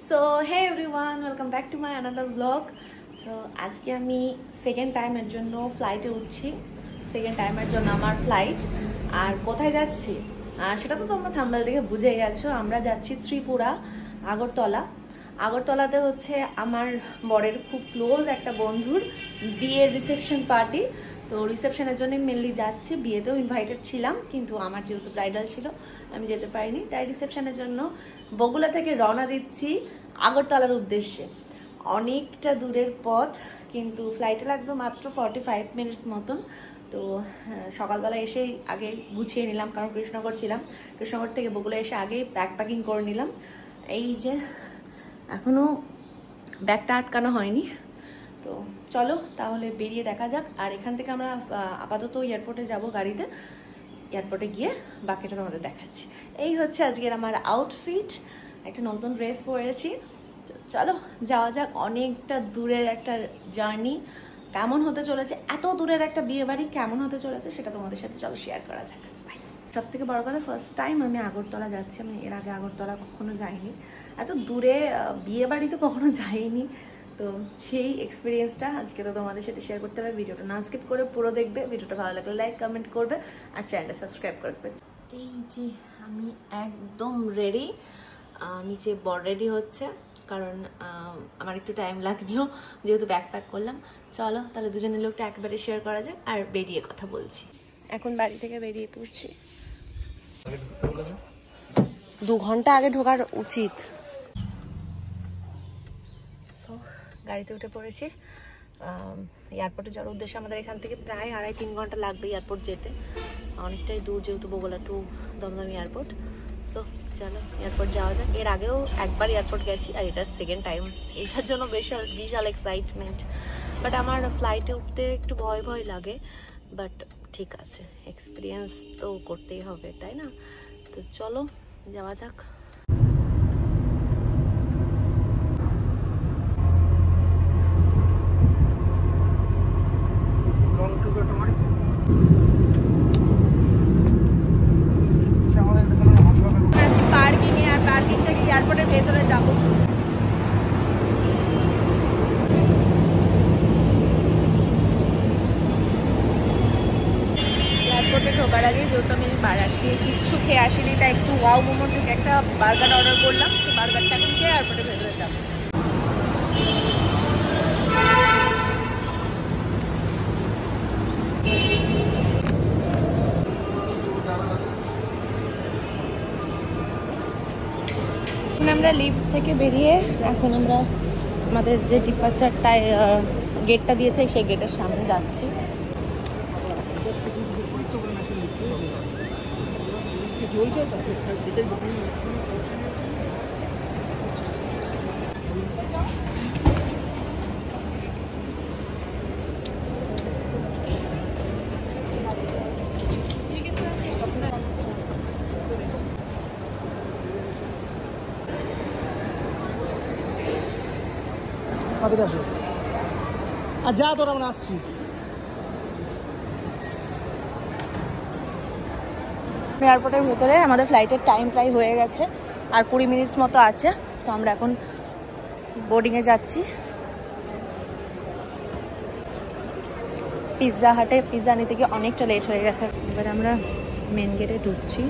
So hey everyone, welcome back to my another blog. So আজকে আমি second টাইমের জন্য ফ্লাইটে উঠছি। সেকেন্ড টাইমের জন্য আমার ফ্লাইট। আর কোথায় যাচ্ছি সেটা তো তোমরা থাম্বনেল দেখে বুঝে গেছো। আমরা যাচ্ছি ত্রিপুরা, আগরতলা। আগরতলাতে হচ্ছে আমার বরের খুব ক্লোজ একটা বন্ধুর বিয়ের রিসেপশন পার্টি। তো রিসেপশনের জন্যই মেনলি যাচ্ছি। বিয়েতেও ইনভাইটেড ছিলাম, কিন্তু আমার যেহেতু ব্রাইডাল ছিল আমি যেতে পারিনি, তাই রিসেপশনের জন্য বগুড়া থেকে রওনা দিচ্ছি আগরতলার উদ্দেশ্যে। অনেকটা দূরের পথ, কিন্তু ফ্লাইটে লাগবে মাত্র 45 মিনিটস মতন। তো সকালবেলা এসেই আগে গুছিয়ে নিলাম, কারণ কৃষ্ণনগর ছিলাম। কৃষ্ণনগর থেকে বগুড়া এসে আগেই ব্যাগ প্যাকিং করে নিলাম। এই যে এখনও ব্যাগটা আটকানো হয়নি। তো চলো তাহলে বেরিয়ে দেখা যাক। আর এখান থেকে আমরা আপাতত এয়ারপোর্টে যাব গাড়িতে। এয়ারপোর্টে গিয়ে বাকিটা তোমাদের দেখাচ্ছি। এই হচ্ছে আজকের আমার আউটফিট। একটা নতুন ড্রেস পরেছি। চলো যাওয়া যাক। অনেকটা দূরের একটা জার্নি কেমন হতে চলেছে, এত দূরের একটা বিয়ে বাড়ি কেমন হতে চলেছে সেটা তোমাদের সাথে চলো শেয়ার করা যাক। বাই। সব থেকে বড় কথা, ফার্স্ট টাইম আমি আগরতলা যাচ্ছি। আমি এর আগে আগরতলা কখনো যাইনি, এত দূরে বিয়ে বাড়ি তো কখনো যাইনি। তো সেই এক্সপিরিয়েন্সটা আজকে তো তোমাদের সাথে শেয়ার করতে হবে। ভিডিওটা না স্কিপ করে পুরো দেখবে। ভিডিওটা ভালো লাগলে লাইক কমেন্ট করবে আর চ্যানেলটা সাবস্ক্রাইব করে দেবে। এই যে আমি একদম রেডি। নিচে বর রেডি হচ্ছে, কারণ আমার একটু টাইম লাগলো যেহেতু ব্যাগ প্যাক করলাম। চলো তাহলে দুজনের লোকটা একেবারে শেয়ার করা যাক আর বেরিয়ে কথা বলছি। এখন বাড়ি থেকে বেরিয়ে পড়ছি। 2 ঘন্টা আগে ঢোকার উচিত। গাড়িতে উঠে পড়েছি। এয়ারপোর্টে যাওয়ার উদ্দেশ্যে আমাদের এখান থেকে প্রায় 2.5-3 ঘন্টা লাগবে এয়ারপোর্ট যেতে। অনেকটাই দূর, যেহেতু Bogura to Dum Dum airport. So চলো এয়ারপোর্ট যাওয়া যাক। এর আগেও একবার এয়ারপোর্ট গেছি, আর এটা সেকেন্ড টাইম। এটার জন্য বিশাল এক্সাইটমেন্ট। বাট আমার ফ্লাইটে উঠতে একটু ভয় ভয় লাগে, বাট ঠিক আছে, এক্সপিরিয়েন্স তো করতেই হবে, তাই না? তো চলো যাওয়া যাক। পার্কিংয়ে, আর পার্কিং থেকে এয়ারপোর্টের ভেতরে যাবো। এয়ারপোর্টে ঢোকার আগে যেহেতু আমি বাজার থেকে কিচ্ছু খেয়ে আসিনি, তাই একটু ওয়াও মোমো থেকে একটা বার্গার অর্ডার করলাম। তো বার্গারটা এখন খেয়ে এয়ারপোর্টের ভেতরে যাবো। আমরা লিফট থেকে বেরিয়ে এখন আমরা আমাদের যে ডিপার্চারটায় গেটটা দিয়েছে সেই গেটের সামনে যাচ্ছি। আর যা তোরা আমরা আসছি। এয়ারপোর্টের ভেতরে আমাদের ফ্লাইটের টাইম প্রায় হয়ে গেছে, আর 20 মিনিটস মতো আছে। তো আমরা এখন বোর্ডিংয়ে যাচ্ছি। পিৎজা হাটে পিৎজা নিতে গিয়ে অনেকটা লেট হয়ে গেছে। এবার আমরা মেন গেটে ঢুকছি।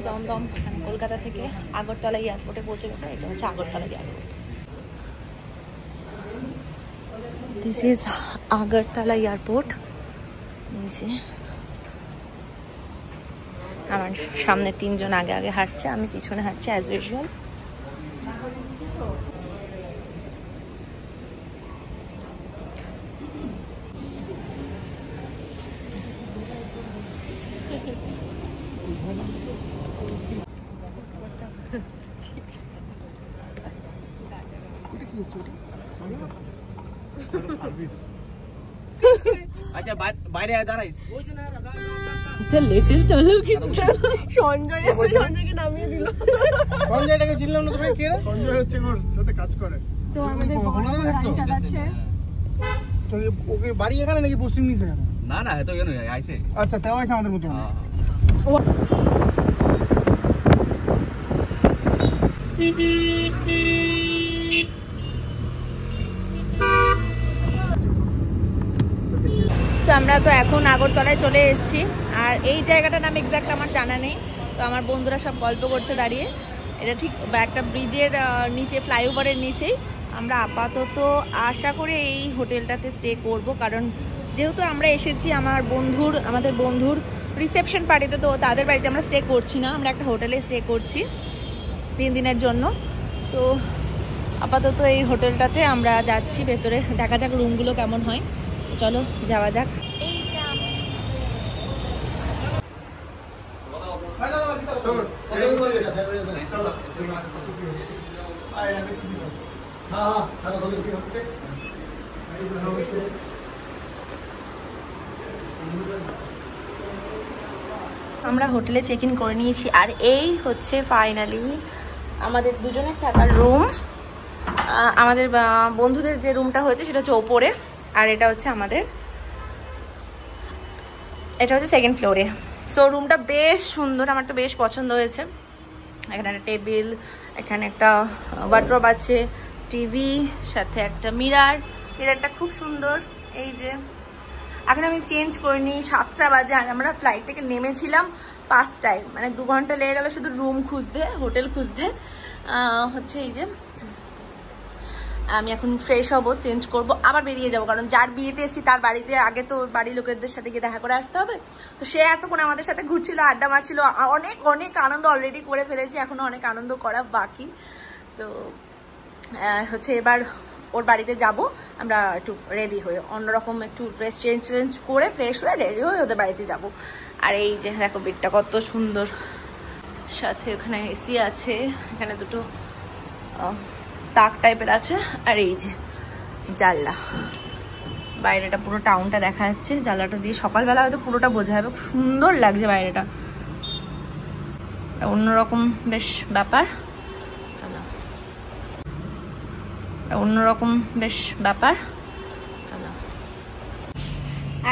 দমদম কলকাতা থেকে আগরতলা এয়ারপোর্টে পৌঁছে গেছে। এটা হচ্ছে Agartala airport. This is Agartala airport. আমার সামনে 3 জন আগে আগে হাঁটছে, আমি পিছনে হাঁটছি অ্যাজ ইউজুয়াল। আচ্ছা বাইরে দাঁড়াইস। এটা লেটেস্ট হলো কিন্তু সঞ্জয় এসে সঞ্জয়কে নামিয়ে দিল। সঞ্জয়টাকে চিনলাম না, তুমি কে রে? সঞ্জয় হচ্ছে ওর সাথে কাজ করে। তো আমাদের গাড়ি চালাচ্ছে। তো ওকে বাড়ি এখানে নাকি পশ্চিম নিচে এখানে? না না এত কেন আইছে। আচ্ছা তাও আইছে আমাদের মতো। আমরা তো এখন আগরতলায় চলে এসেছি, আর এই জায়গাটার নাম এক্সাক্ট আমার জানা নেই। তো আমার বন্ধুরা সব গল্প করছে দাঁড়িয়ে। এটা ঠিক একটা ব্রিজের নিচে, ফ্লাইওভারের নিচেই। আমরা আপাতত আশা করে এই হোটেলটাতে স্টে করব, কারণ যেহেতু আমরা এসেছি আমাদের বন্ধুর রিসেপশন পার্টিতে, তো তাদের বাড়িতে আমরা স্টে করছি না, আমরা একটা হোটেলে স্টে করছি 3 দিনের জন্য। তো আপাতত এই হোটেলটাতে আমরা যাচ্ছি, ভেতরে দেখা যাক রুমগুলো কেমন হয়। চলো যাওয়া যাক। আমরা হোটেলে চেক ইন করে নিয়েছি, আর এই হচ্ছে ফাইনালি আমাদের দুজনের থাকার রুম। আমাদের বন্ধুদের যে রুমটা হয়েছে সেটা হচ্ছে ওপরে, আর এটা হচ্ছে সেকেন্ড ফ্লোরে। সো রুমটা বেশ সুন্দর, আমার তো বেশ পছন্দ হয়েছে। এখানে একটা টেবিল, এখানে একটা ওয়ার্ড্রব আছে, টিভি, সাথে একটা মিরারটা খুব সুন্দর। এই যে এখন আমি চেঞ্জ করিনি, 7টা বাজে, আর আমরা ফ্লাইট থেকে নেমেছিলাম 5টায়, মানে 2 ঘন্টা লেগে গেল শুধু রুম খুঁজতে, হোটেল খুঁজতে। হচ্ছে এই যে আমি এখন ফ্রেশ হব, চেঞ্জ করব, আবার বেরিয়ে যাব, কারণ যার বিয়েতে এসেছি তার বাড়িতে আগে তো বাড়ির লোকেদের সাথে গিয়ে দেখা করে আসতে হবে। তো সে এতক্ষণ আমাদের সাথে ঘুরছিল, আড্ডা মারছিল, অনেক আনন্দ অলরেডি করে ফেলেছি, এখনো অনেক আনন্দ করা বাকি। তো হচ্ছে এবার ওর বাড়িতে যাব, আমরা একটু রেডি হয়ে অন্যরকম একটু ড্রেস চেঞ্জ করে ফ্রেশ হয়ে রেডি হয়ে ওদের বাড়িতে যাব। আর এই যে দেখো বেডটা কত সুন্দর, সাথে এখানে এসি আছে, এখানে দুটো তাক টাইপের আছে, আর এই যে জানলা, বাইরেটা পুরো টাউনটা দেখা যাচ্ছে জানলাটা দিয়ে। সকালবেলা হয়তো পুরোটা বোঝা যাবে, খুব সুন্দর লাগছে বাইরেটা, অন্যরকম বেশ ব্যাপার।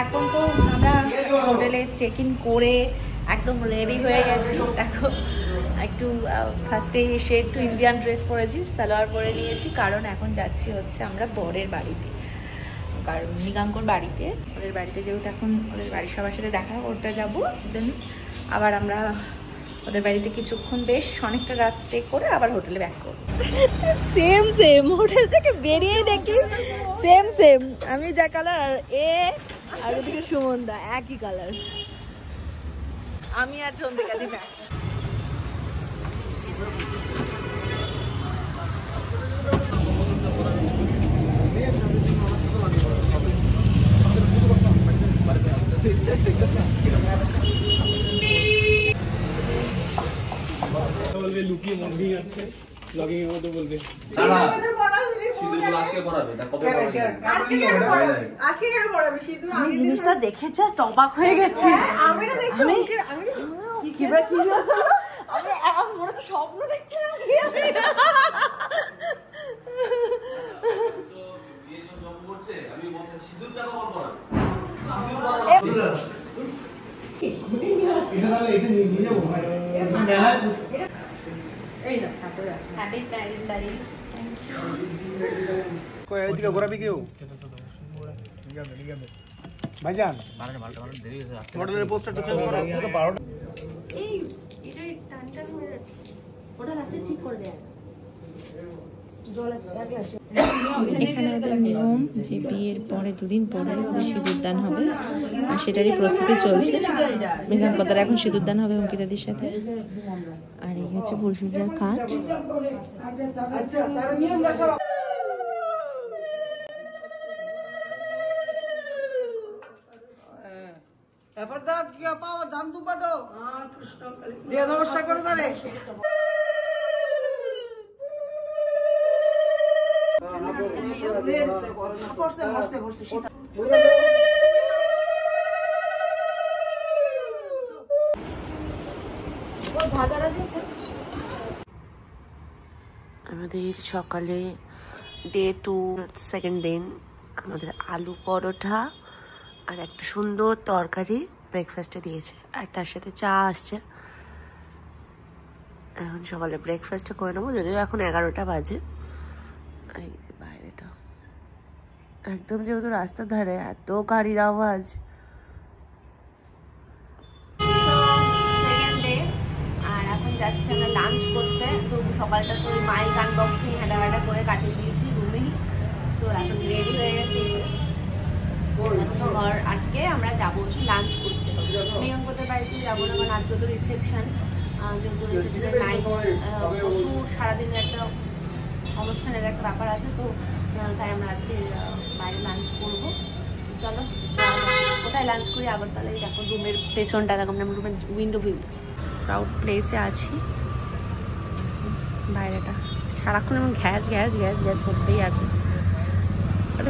এখন তো আমরা হোটেলে চেক ইন করে একদম রেডি হয়ে গেছি। দেখো একটু ফার্স্টে এসে একটু ইন্ডিয়ান ড্রেস পরেছি, সালোয়ার পরে নিয়েছি, কারণ এখন যাচ্ছি হচ্ছে আমরা বরের বাড়িতে, কারণ নিগাঙ্কর বাড়িতে, ওদের বাড়িতে যেহেতু এখন ওদের বাড়ির সবার সাথে দেখা করতে যাবো। দেন আবার আমরা ওদের বাড়িতে কিছুক্ষণ বেশ অনেকটা রাত স্টে করে আবার হোটেলে ব্যাক করবো। সেম হোটেল থেকে বেরিয়ে দেখি সেম আমি যা কালার আর ওদিকে সুমনদা একই কালার, আমি আর চন্দ্রিকাদি ম্যাচ। বলবে লুকিয়ে মন্দির যাচ্ছে, ব্লগিং এর মতো বলবে। আমি জিনিসটা দেখে জাস্ট অবাক হয়ে গেছি। আমি মনে হচ্ছে স্বপ্ন দেখছিলাম। ঘোরাবি কেউ ভাইজান পোস্টারটা চেঞ্জ করো। এখানে ওদের নিয়ম যে বিয়ের পরে 2 দিন পরে ওদের সিঁদুরদান হবে, আর সেটারই প্রস্তুতি চলছে। বিধানপতার এখন সিঁদুরদান হবে অঙ্কিতাদির সাথে, আর এই হচ্ছে ফুলসজ্জার কাজ। এবার দা কি পাও দান দুবা দাও দিয়ে নমস্কার করো তারে আমাদের সকালে ডে 2 সেকেন্ড দিন আমাদের আলু পরোটা আর একটা সুন্দর তরকারি ব্রেকফাস্টে দিয়েছে আর তার সাথে চা আসছে। এখন সকালে ব্রেকফাস্টটা করে নেবো, যদিও এখন 11টা বাজে। এই যে বাইরেটা একদম যেহেতু রাস্তার ধারে এত গাড়ির আওয়াজ। আর এখন যাচ্ছি আমরা লাঞ্চ করতে। তো সকালটা তো ওই মাইক আনবক্সিং হাঁটা করে কাটিয়ে দিয়েছি রুমেই। তো এখন রেডি হয়ে গেছি, ঘর আটকে আমরা যাবো লাঞ্চ করতে। মেয়ঙ্কদের বাড়িতে যাবো না, কারণ আজকে তো রিসেপশন, যেহেতু রিসেপশনের নাইট প্রচুর সারাদিনের একটা অনুষ্ঠানের একটা ব্যাপার আছে। তো তাই আমরা আজকে বাইরে লাঞ্চ করবো। চলো কোথায় লাঞ্চ করি, আগরতলায়। দেখো রুমের পেছনটা, দেখো আমরা রুমের উইন্ডো ভিউ। ক্রাউড প্লেসে আছি, বাইরেটা সারাক্ষণ এমন ঘ্যাস ঘ্যাস ঘ্যাস ঘ্যাস করতেই আছে।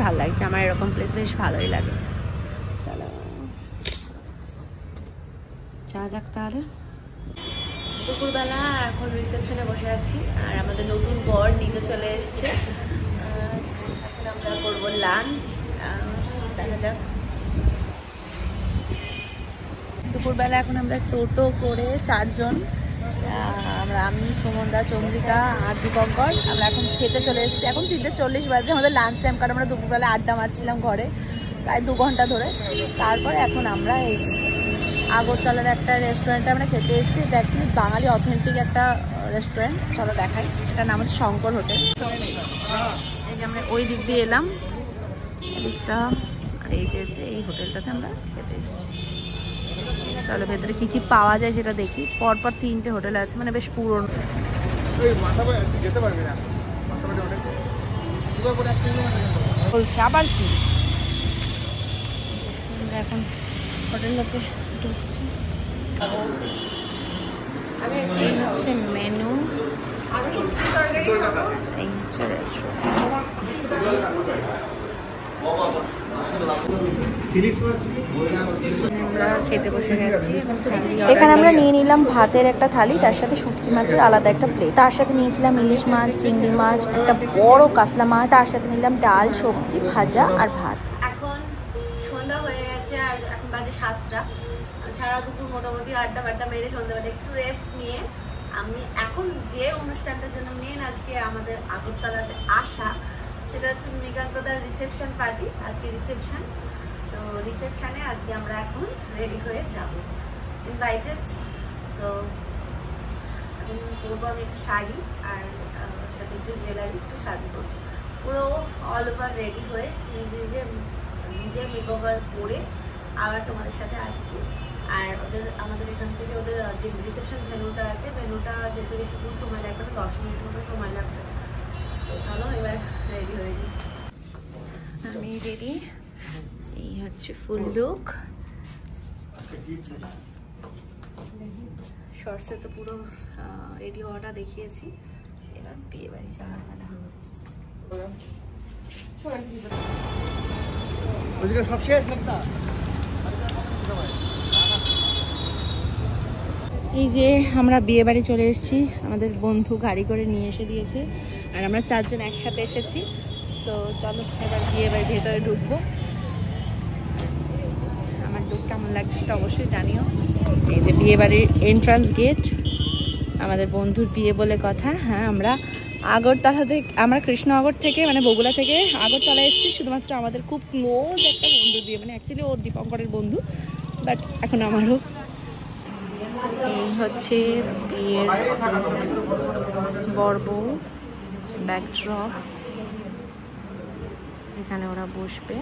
ভালো লাগছে আমার, এরকম প্লেস বেশ ভালোই লাগে। চলো যা যাক তাহলে। দুপুরবেলা এখন রিসেপশনে বসে আছি আর আমাদের নতুন বর নিতে চলে এসছে। এখন আমরা করবো লাঞ্চ, দেখা যাক। দুপুরবেলা এখন আমরা টোটো করে 4 জন, আমি, সুমনদা, চন্দ্রিকা আর দীপঙ্কর, আমরা এখন খেতে চলে এসেছি। এখন 3:40 বাজে আমাদের লাঞ্চ টাইম, কারণ আমরা দুপুরবেলা আড্ডা মারছিলাম ঘরে প্রায় 2 ঘন্টা ধরে। তারপরে এখন আমরা এই আগরতলার একটা রেস্টুরেন্টে আমরা খেতে এসেছি। এটা অ্যাকচুয়ালি বাঙালি অথেন্টিক একটা রেস্টুরেন্ট, চলো দেখাই। এটার নাম হচ্ছে শঙ্কর হোটেল। এই যে আমরা ওই দিক দিয়ে এলাম, এদিকটা, আর এই যে এই হোটেলটাতে আমরা খেতে এসেছি। চলো ভেতরে কি কি পাওয়া যায় সেটা দেখি। পরপর 3টে হোটেল আছে, মানে বেশ পুরনো। বলছে আবার কি, আমরা এখন হোটেলটাতে ঢুকছি। এই হচ্ছে মেনু, এই হচ্ছে রেস্টুরেন্ট। এখানে আমরা নিয়ে নিলাম ভাতের একটা থালি, তার সাথে শুটকি মাছের আলাদা একটা প্লেট, তার সাথে নিয়েছিলাম ইলিশ মাছ, চিংড়ি মাছ, একটা বড় কাতলা মাছ, তার সাথে নিলাম ডাল, সবজি, ভাজা আর ভাত। এখন সন্ধ্যা হয়ে গেছে আর এখন বাজে 7টা। সারা দুপুর মোটামুটি আড্ডা বাড্ডা মেরে সন্ধ্যাবেলা একটু রেস্ট নিয়ে আমি এখন যে অনুষ্ঠানটার জন্য মেন আজকে আমাদের আগরতলাতে আসা, সেটা হচ্ছে মৃগাঙ্কদার রিসেপশন পার্টি। আজকে রিসেপশন, তো রিসেপশনে আজকে আমরা এখন রেডি হয়ে যাব, ইনভাইটেড। সো এখন পরবো আমি একটা শাড়ি আর সাথে একটু জুয়েলারি, একটু সাজগোজ, পুরো অল ওভার রেডি হয়ে নিজে মেকওভার পরে আবার তোমাদের সাথে আসছি। আর আমাদের এখান থেকে ওদের যে রিসেপশন ভেন্যুটা আছে, ভেন্যুটা যেতে বেশি সময় লাগবে না, 10 মিনিট মতো সময় লাগবে। তো চলো এবার রেডি হয়ে নিই। আমি রেডি, এই হচ্ছে ফুল লুক। শর্টসে তো পুরো রেডি হওয়াটা দেখিয়েছি, এবার বিয়ে বাড়ি যাওয়ার বেলা। সব শেষ না? এই যে আমরা বিয়ে বাড়ি চলে এসেছি, আমাদের বন্ধু গাড়ি করে নিয়ে এসে দিয়েছে আর আমরা 4 জন একসাথে এসেছি। তো চলো এবার বিয়ে বাড়ির ভেতরে ঢুকবো। আমার লুক কেমন লাগছে সেটা অবশ্যই জানিও। এই যে বিয়ে বাড়ির এন্ট্রান্স গেট, আমাদের বন্ধুর বিয়ে বলে কথা। হ্যাঁ, আমরা আগরতলা থেকে, আমরা কৃষ্ণনগর থেকে মানে বগুড়া থেকে আগরতলা এসেছি শুধুমাত্র আমাদের খুব ক্লোজ একটা বন্ধু বিয়ে, মানে অ্যাকচুয়ালি ওর দীপঙ্করের বন্ধু, বাট এখন আমারও। এই হচ্ছে বিয়ের বর বউ, ব্যাকড্রপ, এখানে ওরা বসবে।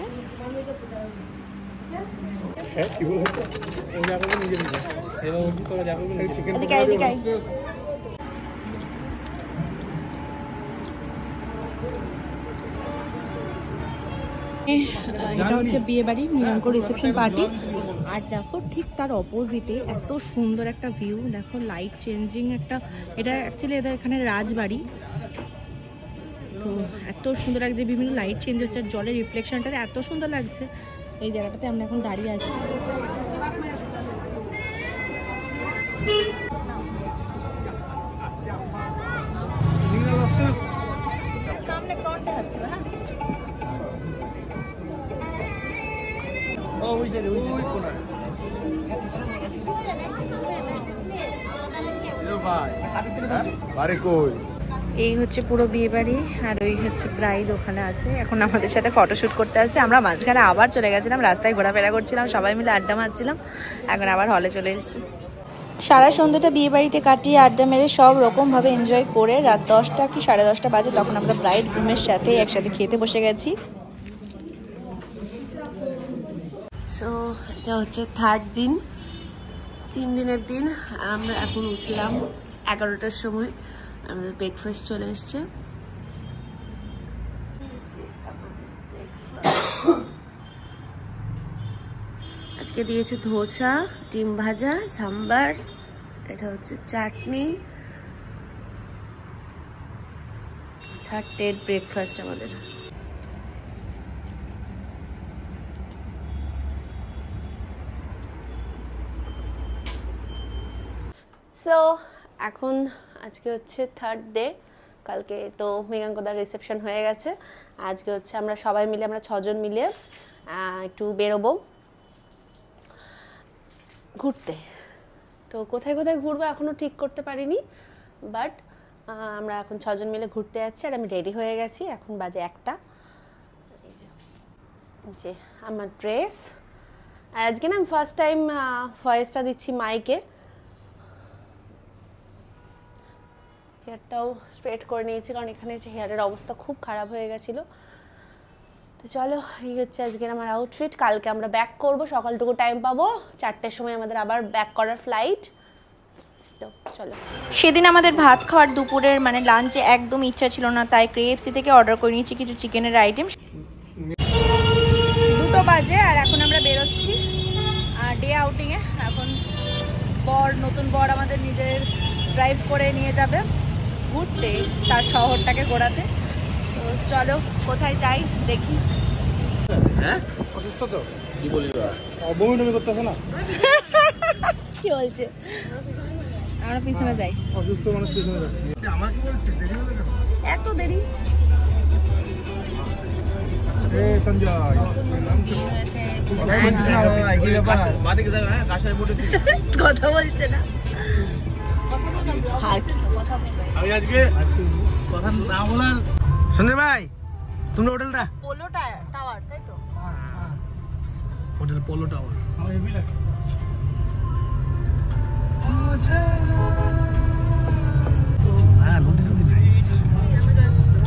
এটা হচ্ছে বিয়ে বাড়ি মিলনকো রিসেপশন পার্টি। আর দেখো ঠিক তার অপোজিটে এত সুন্দর একটা ভিউ, দেখো লাইট চেঞ্জিং একটা, এটা অ্যাকচুয়ালি এদের এখানে রাজবাড়ি। তো এত সুন্দর লাগছে, বিভিন্ন লাইট চেঞ্জ হচ্ছে, আর জলের রিফ্লেকশনটাতে এত সুন্দর লাগছে। এই জায়গাটাতে আমরা এখন দাঁড়িয়ে আছি। সামনে ফ্রন্টে হচ্ছে না এই হচ্ছে পুরো বিয়ে বাড়ি, আর ওই হচ্ছে ব্রাইড ওখানে আছে। এখন আমাদের সাথে ফটোশুট করতে আসছে। আমরা মাঝখানে আবার চলে গেছিলাম, রাস্তায় ঘোরাফেরা করছিলাম, সবাই মিলে আড্ডা মারছিলাম। এখন আবার হলে চলে এসেছি। সারা সন্ধ্যাটা বিয়ে বাড়িতে কাটিয়ে আড্ডা মেরে সব রকমভাবে এনজয় করে রাত 10টা কি 10:30 বাজে তখন আমরা ব্রাইড গ্রুমের সাথে একসাথে খেতে বসে গেছি। সো এটা হচ্ছে 3rd দিন, 3 দিনের দিন। আমরা এখন উঠলাম 11টার সময়, আমাদের ব্রেকফাস্ট চলে এসছে। আজকে দিয়েছে ধোসা, ডিম ভাজা, সাম্বার, এটা হচ্ছে চাটনি। 3rd ডে ব্রেকফাস্ট আমাদের। সো এখন আজকে হচ্ছে 3rd ডে। কালকে তো মৃগাঙ্কদার রিসেপশন হয়ে গেছে। আজকে হচ্ছে আমরা সবাই মিলে, আমরা 6 জন মিলে একটু বেরোবো ঘুরতে। তো কোথায় কোথায় ঘুরবো এখনও ঠিক করতে পারিনি, বাট আমরা এখন 6 জন মিলে ঘুরতে যাচ্ছি। আর আমি রেডি হয়ে গেছি, এখন বাজে 1টা। এই যে আমার ড্রেস। আর আজকে না আমি ফার্স্ট টাইম ভয়েসটা দিচ্ছি মাইকে। হেয়ারটাও স্ট্রেট করে নিয়েছি, কারণ এখানে যে হেয়ারের অবস্থা খুব খারাপ হয়ে গেছিলো। তো চলো, এই হচ্ছে আজকের আমার আউটফিট। কালকে আমরা ব্যাক করব, সকালটুকু টাইম পাবো, 4টের সময় আমাদের আবার ব্যাক করার ফ্লাইট। তো চলো। সেদিন আমাদের ভাত খাওয়ার দুপুরের মানে লাঞ্চে একদম ইচ্ছা ছিল না, তাই KFC থেকে অর্ডার করে নিয়েছি কিছু চিকেনের আইটেম। 2টো বাজে আর এখন আমরা বেরোচ্ছি ডে আউটিংয়ে। এখন নতুন বর আমাদের নিজের ড্রাইভ করে নিয়ে যাবে ঘুরতে, তার শহরটাকে ঘোরাতে। তো চলো কোথায় যাই দেখি। হ্যাঁ অসুস্থ তো কি বলি বমি টমি করতেছে না? কি বলছে? আমরা পিছনে যাই। অসুস্থ মানুষ পিছনে যাচ্ছে। আমাকে বলছে দেরি হলো কেন? এত দেরি? সঞ্জয় কথা বলছে না। আমি আজকে কথা না বলার। সঞ্জয় ভাই, তোমরা হোটেলটা পোলো টাওয়ার, তাই তো? Hotel polo tower. হ্যাঁ, নোটিস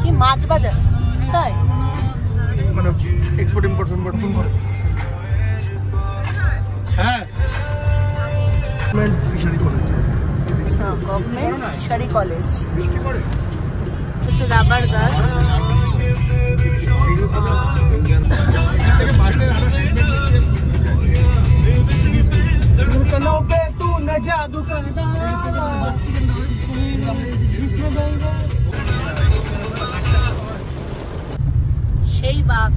কি মাছ বাজার, তাই? মানে এক্সপোর্ট ইম্পোর্ট ফোন করে। হ্যাঁ, ফিশারি কলেজ। আচ্ছা, গভর্নমেন্ট ফিশারি কলেজ। বৃষ্টি পড়ে হচ্ছে রাবার গাছ। সেই বাঘ,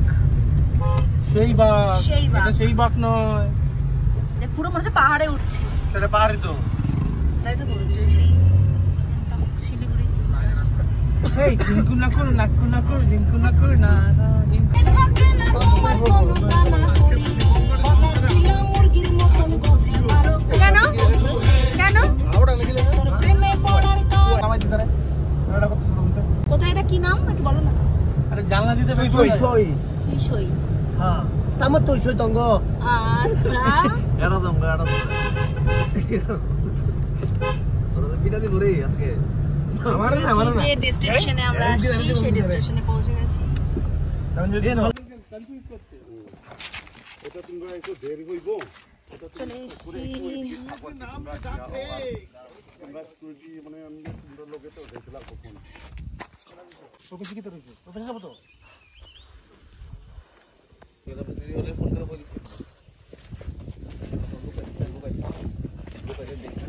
সেই বাঘ, সেই বাঘ। এটা সেই বাঘ নয়, পুরো মনে হচ্ছে পাহাড়ে উঠছে। সেটা পাহাড়ি তো। তাই তো বলছি, সেই শিলিগুড়ি। এই ঝিঙ্কু নাকুর ঝিঙ্কু নাকুর না ঝিঙ্কু। কেন কেন কোথায়, এটা কি নাম একটু বলো না। আরে জানলা দিতে বিষয়। হ্যাঁ, আমার তো ইসই তঙ্গ। আচ্ছা, এটা দম এটা তোরা তো পিটাদি করে আজকে আমার না যে ডেস্টিনেশনে আমরা আসছি সেই ডেস্টিনেশনে পৌঁছে গেছি। আমি যদি চলে এসেছি।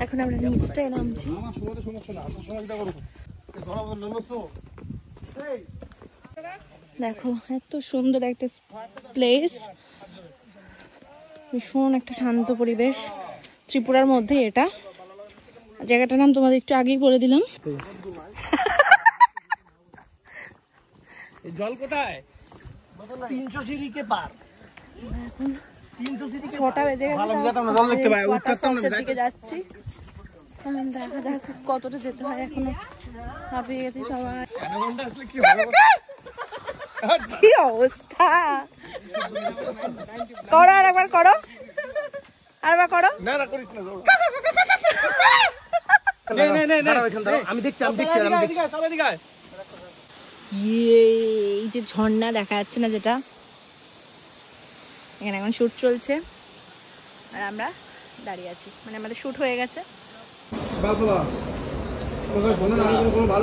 এখন আমরা নিচটায় নামছি। দেখো এত সুন্দর একটা প্লেস, ভীষণ একটা শান্ত পরিবেশ ত্রিপুরার মধ্যে। এটা জায়গাটার নাম তোমাদের একটু আগেই বলে দিলাম। জল কোথায়? 300 সিঁড়ি কে পার। এখন 6টা বেজে গেছে, জল দেখতে পাই, উঠতাম না দিকে যাচ্ছি। দেখা যাক কতটা যেতে হয়, এখনো হাঁপিয়ে গেছি সবাই। কি অবস্থা, করো আরেকবার, করো আরেকবার, করো। না না করিস না, আমি দেখছি এই যে ঝর্ণা দেখা যাচ্ছে না, যেটা এখানে এখন শুট চলছে আর আমরা দাঁড়িয়ে আছি, মানে আমাদের শুট হয়ে গেছে। ভালো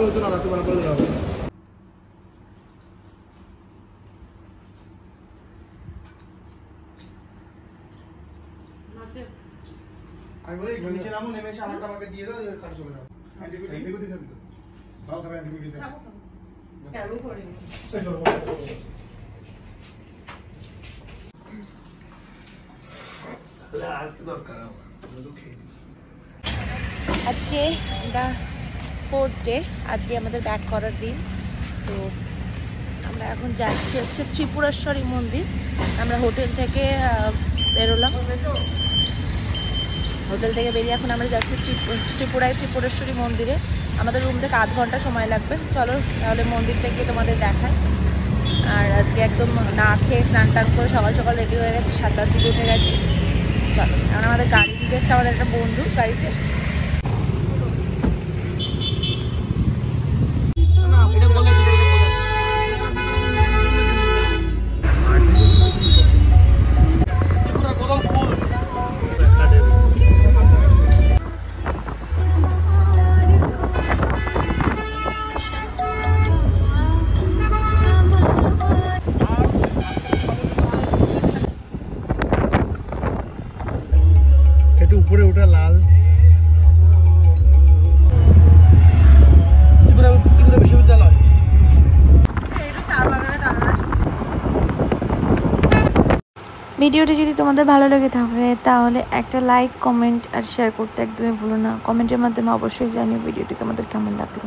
হতো না, রাত্রিবেলা করে যাবো। আমি বলি নিচে নামো, নেমে এসে আমারটা আমাকে দিয়ে দাও, কাছে চলে যাও। অ্যান্টিবায়োটিক খাবি তো? ভালো খাবে অ্যান্টিবায়োটিক। আজকে আমরা 4th ডে, আজকে আমাদের ব্যাক করার দিন। তো আমরা এখন যাচ্ছি হচ্ছে ত্রিপুরেশ্বরী মন্দির। আমরা হোটেল থেকে বেরোলাম, হোটেল থেকে বেরিয়ে এখন আমরা যাচ্ছি ত্রিপুরায় ত্রিপুরেশ্বরী মন্দিরে। আমাদের রুম থেকে 8 ঘন্টা সময় লাগবে। চলো তাহলে মন্দিরটা গিয়ে তোমাদের দেখায়। আর আজকে একদম না খেয়ে স্নান টান করে সকাল সকাল রেডি হয়ে গেছি, 7টার দিকে উঠে গেছি। চলো, এখন আমাদের গাড়ি দিতে এসছে আমাদের একটা বন্ধু গাড়িতে। উপরে ওটা লাল ত্রিপুরা বিশ্ববিদ্যালয়। ভিডিওটি যদি তোমাদের ভালো লেগে থাকে তাহলে একটা লাইক, কমেন্ট আর শেয়ার করতে একদমই ভুলো না। কমেন্টের মাধ্যমে অবশ্যই জানিও ভিডিওটি তোমাদের কেমন লাগলো।